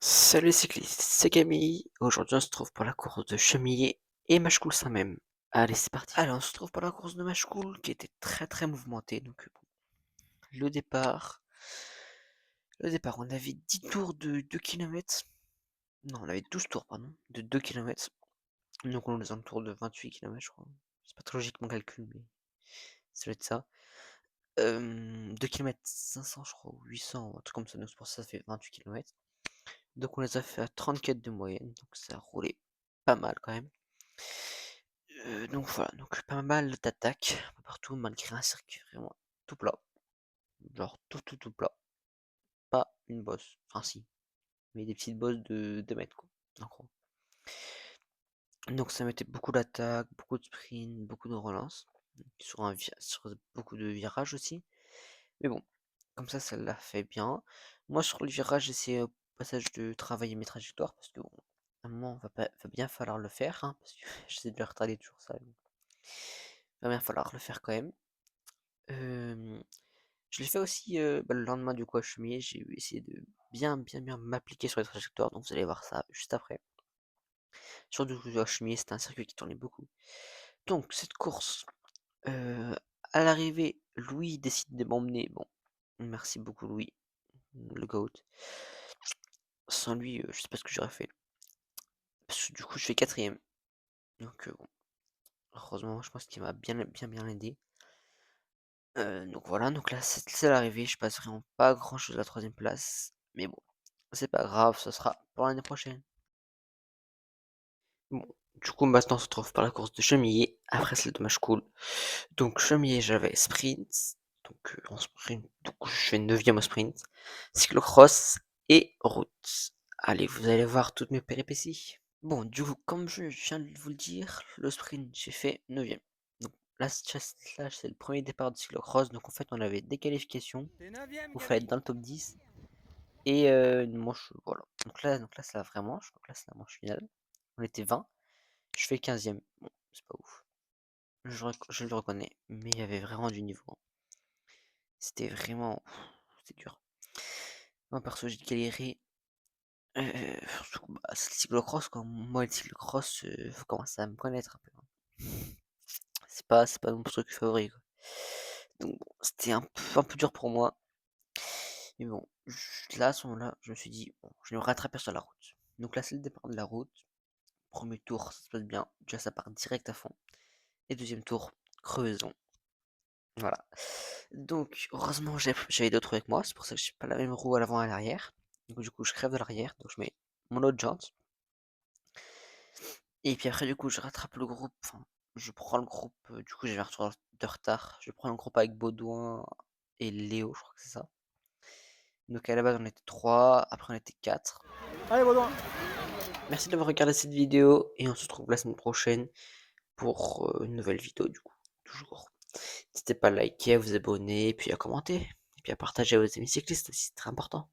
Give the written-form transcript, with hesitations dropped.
Salut les cyclistes, c'est Camille. Aujourd'hui, on se trouve pour la course de Chemillé et Machecoul Saint-Même. Allez, c'est parti. Alors, on se trouve pour la course de Machecoul qui était très mouvementée. Donc, bon, le départ. Le départ, on avait 10 tours de 2 km. Non, on avait 12 tours, pardon, de 2 km. Donc, on est dans le tour de 28 km, je crois. C'est pas très logique mon calcul, mais ça doit être ça. 2 km 500, je crois, ou 800, un truc comme ça. Donc, c'est pour ça, ça fait 28 km. Donc, on les a fait à 34 de moyenne. Donc, ça a roulé pas mal quand même. Donc voilà, donc pas mal d'attaques un peu partout malgré un circuit vraiment tout plat. Genre tout plat. Pas une bosse. Enfin si, mais des petites bosses de 2 mètres quoi, en gros. Donc ça mettait beaucoup d'attaques, beaucoup de sprints, beaucoup de relances. Sur beaucoup de virages aussi. Mais bon, comme ça l'a fait bien. Moi sur le virage, j'essayais au passage de travailler mes trajectoires parce que bon, à un moment va bien falloir le faire, hein, parce que j'essaie de le retarder toujours ça. Va bien falloir le faire quand même. Euh, Je l'ai fait aussi le lendemain du coup à Chemillé, j'ai essayé de bien m'appliquer sur les trajectoires, donc vous allez voir ça juste après. Surtout que à Chemillé, c'était un circuit qui tournait beaucoup. Donc cette course, euh, à l'arrivée, Louis décide de m'emmener. Bon, merci beaucoup Louis, le GOAT. Sans lui, je sais pas ce que j'aurais fait. Parce que du coup, je fais quatrième. Donc bon, heureusement, je pense qu'il m'a bien aidé. Donc voilà, donc là c'est l'arrivée, je passe vraiment pas grand chose à la troisième place. Mais bon, c'est pas grave, ce sera pour l'année prochaine. Bon, du coup maintenant on se retrouve par la course de Chemillé, après celle de Machecoul. Donc Chemillé j'avais sprint, donc en sprint, donc je fais 9ème au sprint, cyclocross et route. Allez, vous allez voir toutes mes péripéties. Bon, du coup, comme je viens de vous le dire, le sprint j'ai fait 9ème. Donc là c'est le premier départ de cyclocross, donc en fait on avait des qualifications. Il fallait être dans le top 10 et une manche, voilà. Donc là c'est la vraie manche, donc là c'est la manche finale. On était 20, je fais 15ème. Bon, c'est pas ouf. Je le reconnais, mais il y avait vraiment du niveau, hein. C'était vraiment, c'était dur. Moi perso j'ai galéré. Surtout, bah, c'est le cyclocross quoi. Moi le cyclocross, faut commencer à me connaître un peu, hein. C'est pas mon truc favori quoi. Donc bon, c'était un peu dur pour moi. Mais bon, là, à ce moment-là, je me suis dit, bon, je vais me rattraper sur la route. Donc là, c'est le départ de la route. Premier tour, ça se passe bien. Déjà, ça part direct à fond. Et deuxième tour, crevaison. Voilà. Donc, heureusement, j'avais d'autres avec moi. C'est pour ça que j'ai pas la même roue à l'avant et à l'arrière. Donc, du coup, je crève de l'arrière. Donc, je mets mon autre jante. Et puis après, du coup, je rattrape le groupe. Enfin, je prends le groupe. Du coup, j'avais un retour de retard. Je prends le groupe avec Baudouin et Léo, je crois que c'est ça. Donc, à la base, on était 3. Après, on était 4. Allez, Baudouin! Merci d'avoir regardé cette vidéo et on se retrouve la semaine prochaine pour une nouvelle vidéo du coup, toujours. N'hésitez pas à liker, à vous abonner, et puis à commenter, et puis à partager à vos amis cyclistes aussi, c'est très important.